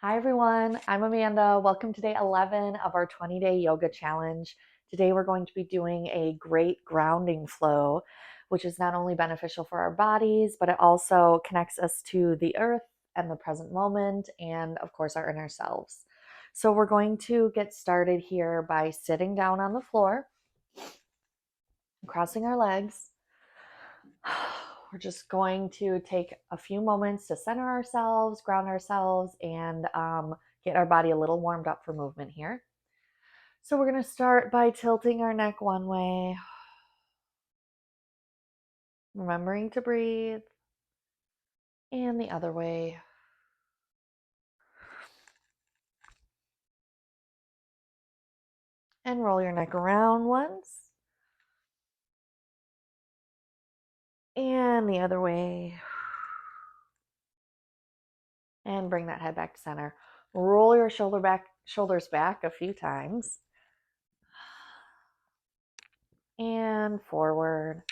Hi everyone, I'm Amanda. Welcome to day 11 of our 20-day yoga challenge. Today we're going to be doing a great grounding flow, which is not only beneficial for our bodies, but it also connects us to the earth and the present moment and of course our inner selves. So we're going to get started here by sitting down on the floor, crossing our legs. We're just going to take a few moments to center ourselves, ground ourselves, and get our body a little warmed up for movement here. So we're going to start by tilting our neck one way, remembering to breathe, and the other way. And roll your neck around once, and the other way. And bring that head back to center. Roll your shoulders back a few times. And forward.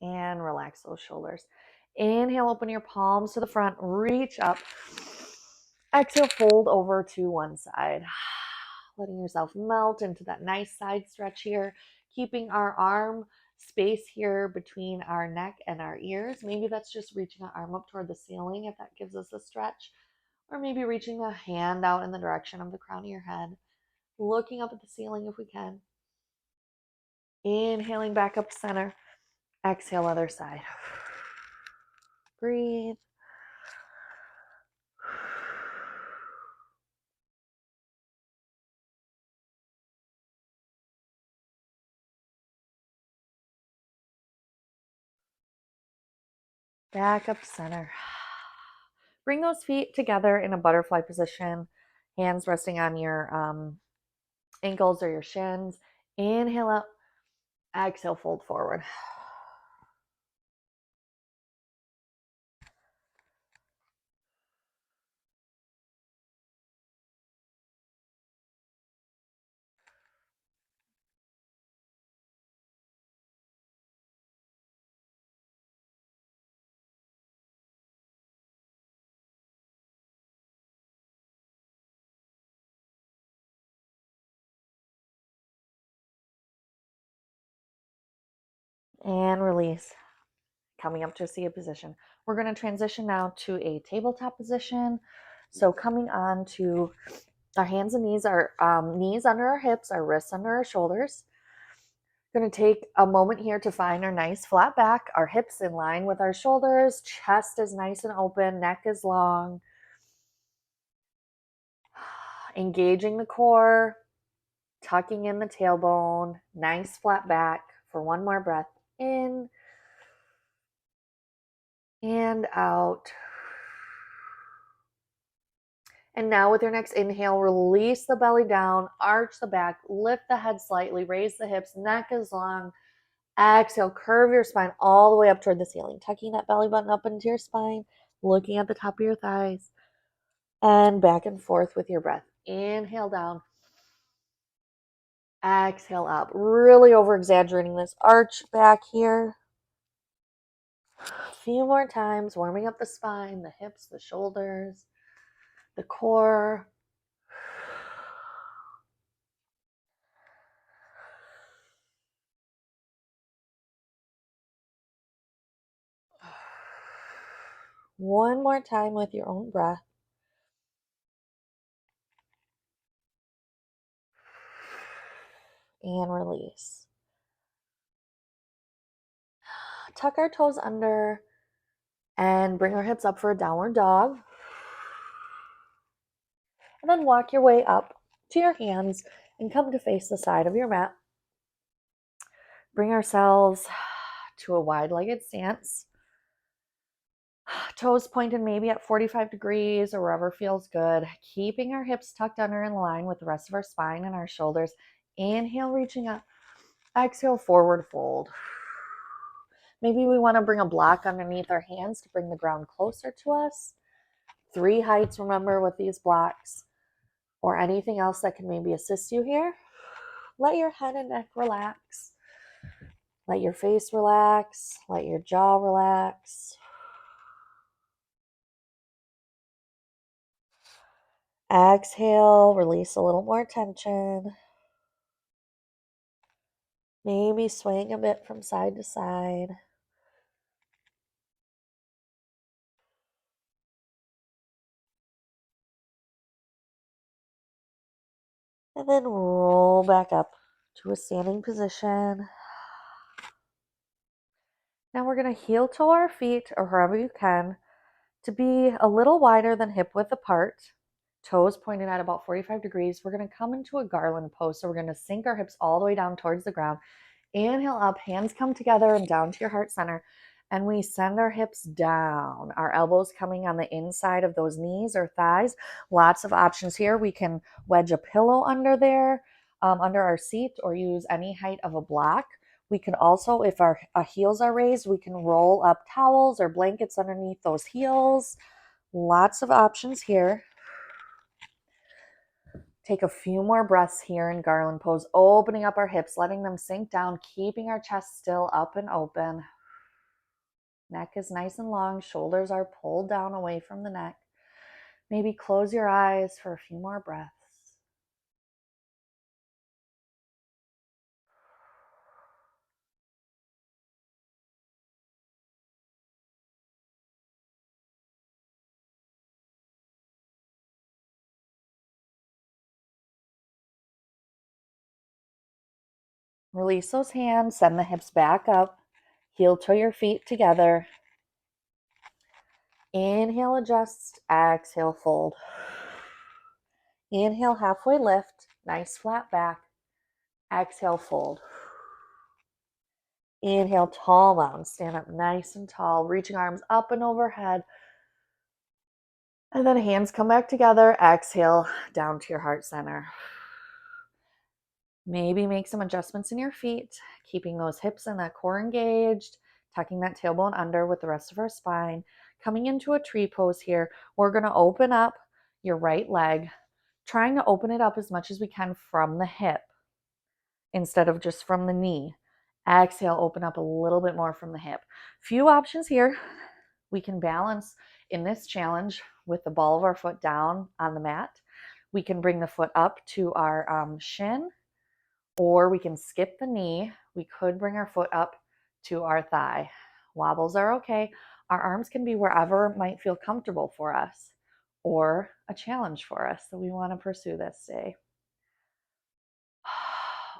And relax those shoulders. Inhale, open your palms to the front, reach up. Exhale, fold over to one side. Letting yourself melt into that nice side stretch here, keeping our arm space here between our neck and our ears. Maybe that's just reaching an arm up toward the ceiling if that gives us a stretch, or maybe reaching a hand out in the direction of the crown of your head, looking up at the ceiling if we can. Inhaling back up to center. Exhale, other side. Breathe. Back up to center. Bring those feet together in a butterfly position, hands resting on your ankles or your shins. Inhale up, exhale, fold forward. And release. Coming up to a seated position. We're going to transition now to a tabletop position. So coming on to our hands and knees, our knees under our hips, our wrists under our shoulders. Going to take a moment here to find our nice flat back, our hips in line with our shoulders, chest is nice and open, neck is long. Engaging the core, tucking in the tailbone, nice flat back for one more breath in and out. And now with your next inhale, release the belly down, arch the back, lift the head slightly, raise the hips, neck is long. Exhale, curve your spine all the way up toward the ceiling, tucking that belly button up into your spine, looking at the top of your thighs, and back and forth with your breath. Inhale down. Exhale up. Really over exaggerating this arch back here. A few more times, warming up the spine, the hips, the shoulders, the core. One more time with your own breath. And release. Tuck our toes under and bring our hips up for a downward dog. And then walk your way up to your hands and come to face the side of your mat. Bring ourselves to a wide-legged stance. Toes pointed maybe at 45 degrees or wherever feels good. Keeping our hips tucked under in line with the rest of our spine and our shoulders. Inhale, reaching up. Exhale, forward fold. Maybe we want to bring a block underneath our hands to bring the ground closer to us. 3 heights, remember, with these blocks, or anything else that can maybe assist you here. Let your head and neck relax. Let your face relax. Let your jaw relax. Exhale, release a little more tension. Maybe swaying a bit from side to side. And then roll back up to a standing position. Now we're going to heel toe our feet, or however you can, to be a little wider than hip width apart. Toes pointed at about 45 degrees. We're going to come into a garland pose. So we're going to sink our hips all the way down towards the ground. Inhale up, hands come together and down to your heart center. And we send our hips down, our elbows coming on the inside of those knees or thighs. Lots of options here. We can wedge a pillow under there, under our seat, or use any height of a block. We can also, if our heels are raised, we can roll up towels or blankets underneath those heels. Lots of options here. Take a few more breaths here in garland pose, opening up our hips, letting them sink down, keeping our chest still up and open. Neck is nice and long, shoulders are pulled down away from the neck. Maybe close your eyes for a few more breaths. Release those hands, send the hips back up, heel toe your feet together. Inhale, adjust, exhale, fold. Inhale, halfway lift, nice flat back. Exhale, fold. Inhale, tall mountain, stand up nice and tall, reaching arms up and overhead. And then hands come back together, exhale, down to your heart center. Maybe make some adjustments in your feet, keeping those hips and that core engaged, tucking that tailbone under with the rest of our spine. Coming into a tree pose here, we're going to open up your right leg, trying to open it up as much as we can from the hip instead of just from the knee. Exhale, open up a little bit more from the hip. Few options here. We can balance in this challenge with the ball of our foot down on the mat. We can bring the foot up to our shin, or we can skip the knee. We could bring our foot up to our thigh. Wobbles are okay. Our arms can be wherever might feel comfortable for us, or a challenge for us that we want to pursue this day.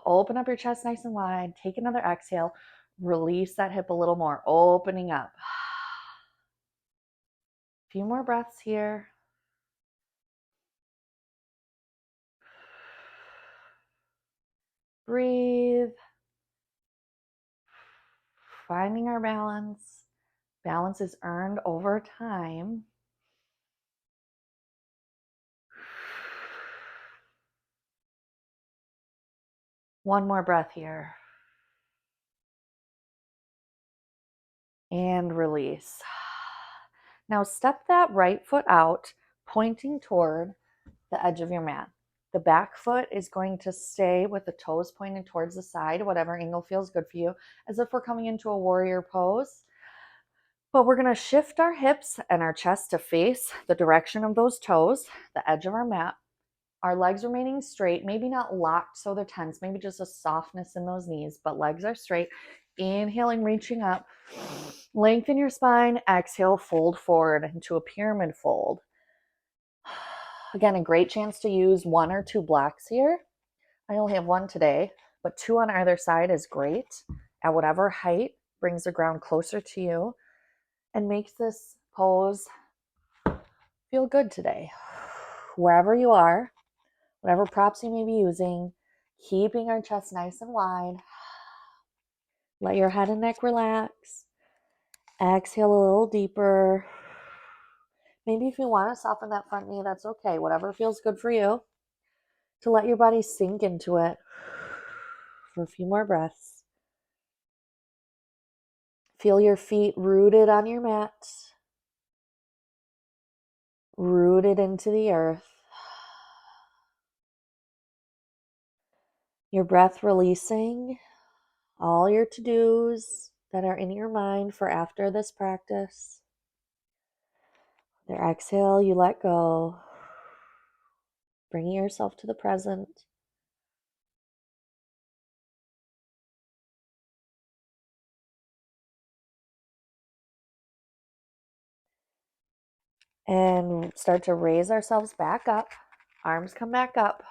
Open up your chest nice and wide. Take another exhale. Release that hip a little more, opening up. A few more breaths here. Breathe. Finding our balance. Balance is earned over time. One more breath here. And release. Now step that right foot out, pointing toward the edge of your mat. The back foot is going to stay with the toes pointed towards the side, whatever angle feels good for you, as if we're coming into a warrior pose. But we're going to shift our hips and our chest to face the direction of those toes, the edge of our mat. Our legs remaining straight, maybe not locked so they're tense, maybe just a softness in those knees, but legs are straight. Inhaling, reaching up. Lengthen your spine. Exhale, fold forward into a pyramid fold. Again, a great chance to use one or two blocks here. I only have one today, but two on either side is great. At whatever height brings the ground closer to you and makes this pose feel good today. Wherever you are, whatever props you may be using, keeping our chest nice and wide. Let your head and neck relax. Exhale a little deeper. Maybe if you want to soften that front knee, that's okay. Whatever feels good for you. To let your body sink into it for a few more breaths. Feel your feet rooted on your mat. Rooted into the earth. Your breath releasing all your to-dos that are in your mind for after this practice. Their exhale, you let go. bringing yourself to the present. And start to raise ourselves back up. Arms come back up.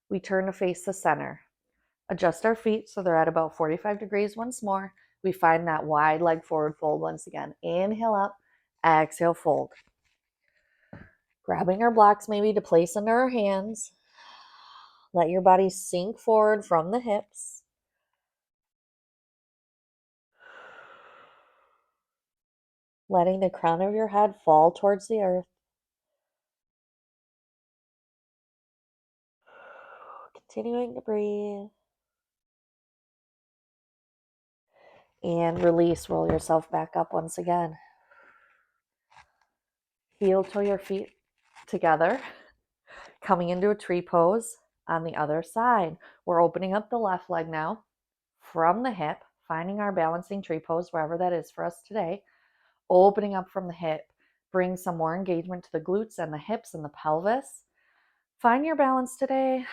We turn to face the center. Adjust our feet so they're at about 45 degrees once more. We find that wide leg forward fold once again. Inhale up, exhale, fold. Grabbing our blocks maybe to place under our hands. Let your body sink forward from the hips. Letting the crown of your head fall towards the earth. Continuing to breathe. And release. Roll yourself back up once again. Heel toe your feet together. Coming into a tree pose on the other side. We're opening up the left leg now from the hip, finding our balancing tree pose wherever that is for us today. Opening up from the hip. Bring some more engagement to the glutes and the hips and the pelvis. Find your balance today.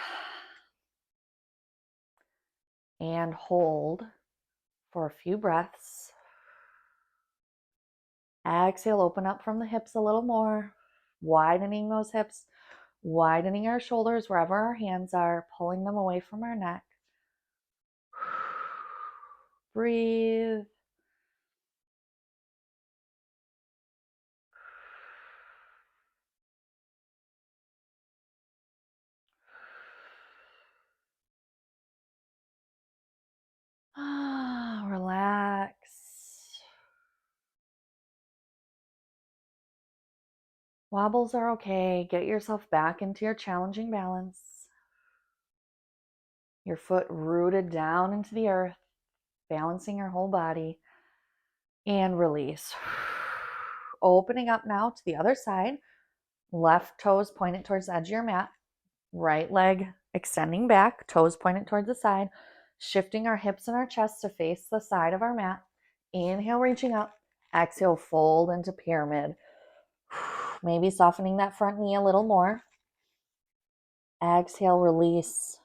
And hold for a few breaths. Exhale, open up from the hips a little more. Widening those hips, widening our shoulders wherever our hands are, pulling them away from our neck. Breathe. Relax. Wobbles are okay. Get yourself back into your challenging balance. Your foot rooted down into the earth, balancing your whole body. And release. Opening up now to the other side. Left toes pointed towards the edge of your mat. Right leg extending back, toes pointed towards the side. Shifting our hips and our chest to face the side of our mat. Inhale, reaching up. Exhale, fold into pyramid. Maybe softening that front knee a little more. Exhale, release.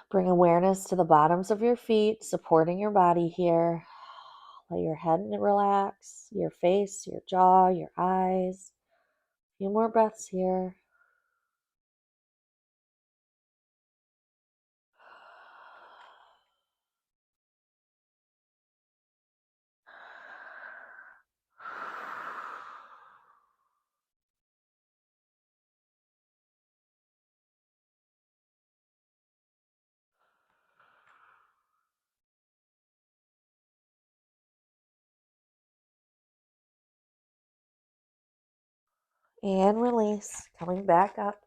Bring awareness to the bottoms of your feet, supporting your body here. Let your head relax, your face, your jaw, your eyes. A few more breaths here. And release, coming back up.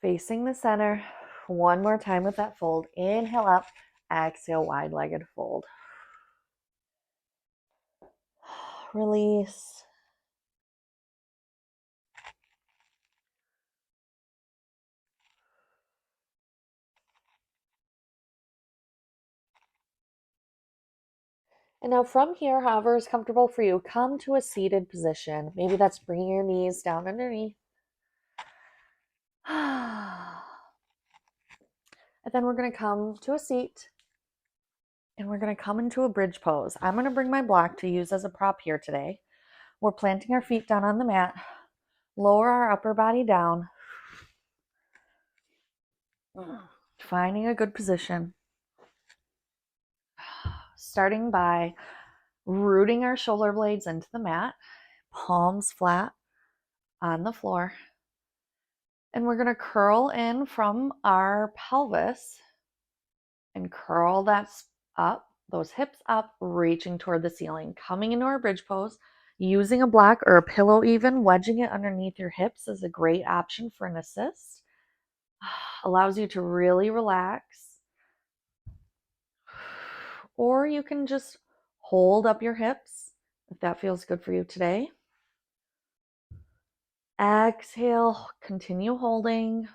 Facing the center. One more time with that fold. Inhale up, exhale, wide-legged fold. Release. And now from here, however is comfortable for you, come to a seated position. Maybe that's bringing your knees down underneath. And then we're going to come to a seat. And we're going to come into a bridge pose. I'm going to bring my block to use as a prop here today. We're planting our feet down on the mat. Lower our upper body down. Finding a good position. Starting by rooting our shoulder blades into the mat. Palms flat on the floor. And we're going to curl in from our pelvis and curl that up, those hips up, reaching toward the ceiling. Coming into our bridge pose. Using a block or a pillow even, wedging it underneath your hips is a great option for an assist. Allows you to really relax. Or you can just hold up your hips if that feels good for you today. Exhale, continue holding.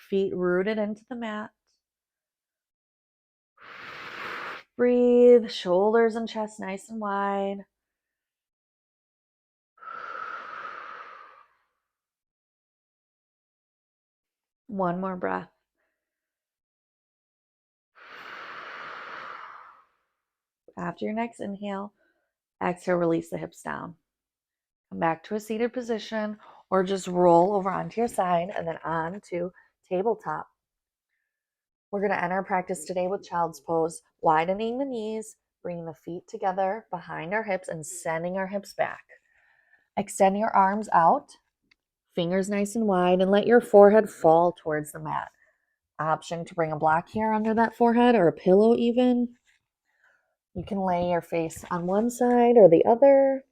Feet rooted into the mat. Breathe, shoulders and chest nice and wide. One more breath. After your next inhale, exhale, release the hips down. Come back to a seated position or just roll over onto your side and then onto tabletop. We're going to end our practice today with child's pose, widening the knees, bringing the feet together behind our hips and sending our hips back. Extend your arms out, fingers nice and wide, and let your forehead fall towards the mat. Option to bring a block here under that forehead or a pillow even. You can lay your face on one side or the other.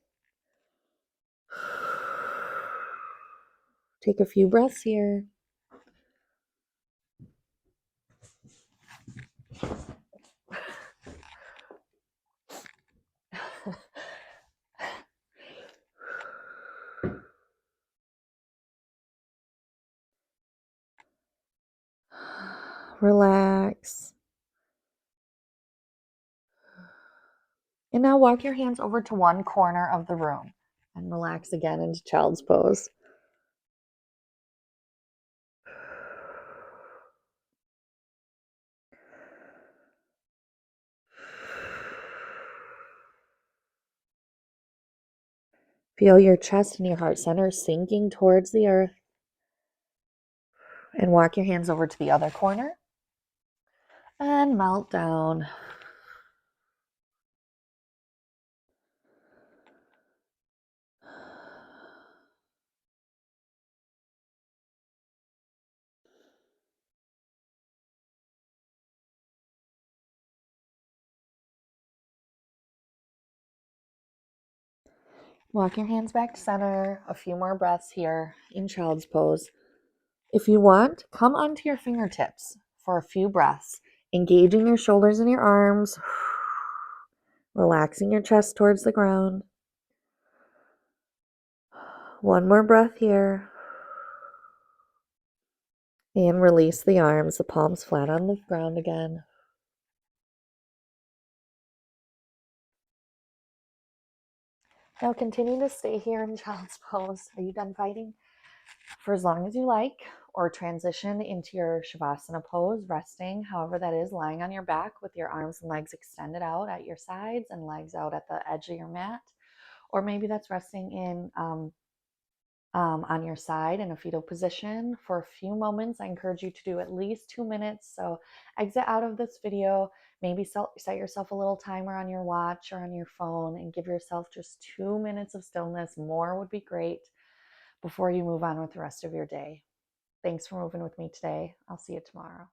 Take a few breaths here. Relax. And now walk your hands over to one corner of the room and relax again into child's pose. Feel your chest and your heart center sinking towards the earth. And walk your hands over to the other corner and melt down. Walk your hands back to center. A few more breaths here in child's pose. If you want, come onto your fingertips for a few breaths, engaging your shoulders and your arms, relaxing your chest towards the ground. One more breath here. And release the arms, the palms flat on the ground again. Now continue to stay here in child's pose. Are you done fighting? For as long as you like, or transition into your Shavasana pose, resting, however that is, lying on your back with your arms and legs extended out at your sides and legs out at the edge of your mat. Or maybe that's resting in on your side in a fetal position for a few moments. I encourage you to do at least 2 minutes. So exit out of this video, maybe set yourself a little timer on your watch or on your phone and give yourself just 2 minutes of stillness. More would be great before you move on with the rest of your day. Thanks for moving with me today. I'll see you tomorrow.